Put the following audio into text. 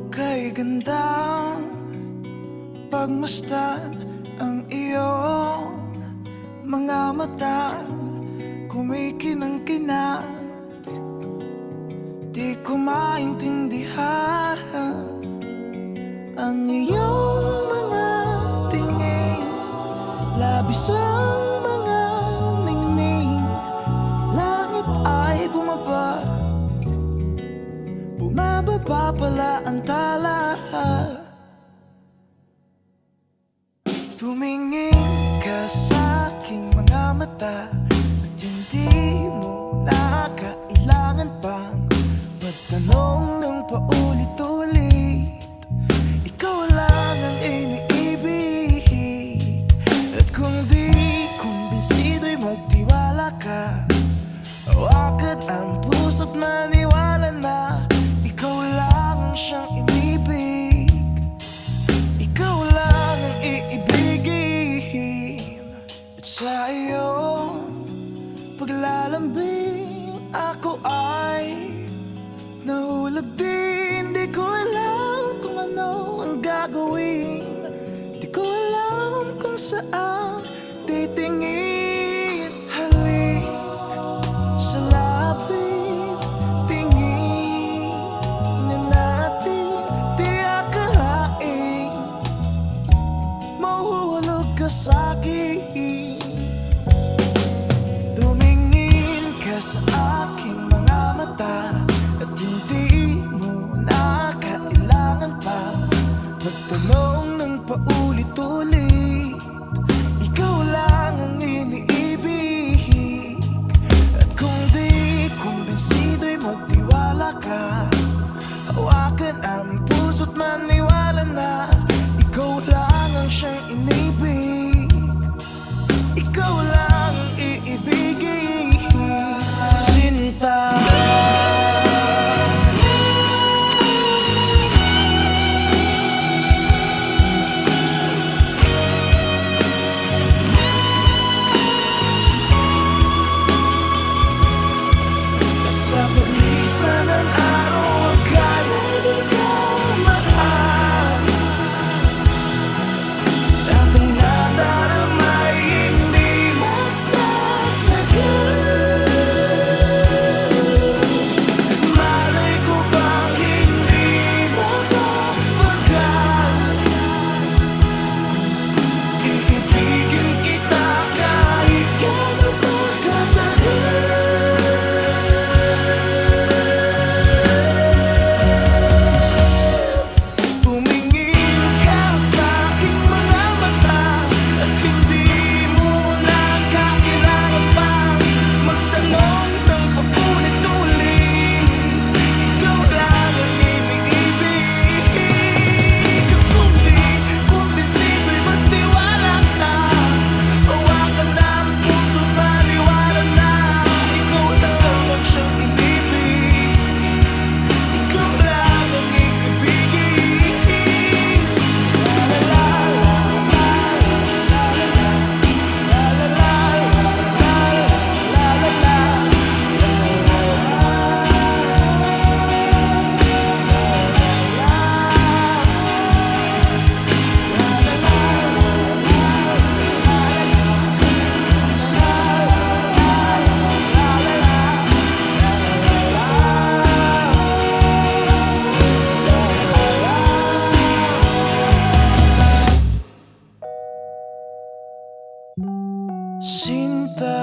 Kay gandang pagmasdan ang iyong mga mata, kumikinang-kinang. Di ko maintindihan ang iyong mga tingin, labis ang mga ningning. Langit ay bumaba, bumababa pala ang tala. Tumingin ka sa aking mga mata at hindi mo na kailangan pang magtanong ng paulit-ulit. Ikaw lang ang iniibig, at kung di kumbinsido'y magtiwala ka. Hawakan ang puso't maniwala na ikaw lang ang siyang inibig. Ikaw lang ang iibigin. At sa iyong paglalambing ako ay nahulog din. Di ko alam kung ano ang gagawin, di ko alam kung saan titingin. Halik sa lapit, tingin na natin. Di akalain mahuhulog ka sa'kin. Tumingin ka sa aking mga mata at hindi mo na kailangan pa magtanong ng paulit-ulit. Ikaw lang ang iniibig, at kung di kumbinsido'y magtiwala ka. Hawakan ang puso't maniwala na ikaw lang ang siyang inibig. Ikaw lang ang iibigin, Sinta. Sa paglisan ng araw, akala di ka mahal, at ang nadarama ay hindi magtatagal. Malay ko bang hindi mapapagal, iibigin kita kahit gano'n pa katagal. Tumingin ka sa aking mga mata at hindi mo na kailangan pang magtanong ng paulit-ulit. Ikaw lang ang iniibig, at kung di kumbinsido'y magtiwala ka. Hawakan na ang puso't maniwala na ikaw lang ang siyang inibig. Ikaw lang ang iibigin. La la la la, la la la, la la la, la la la, Sinta.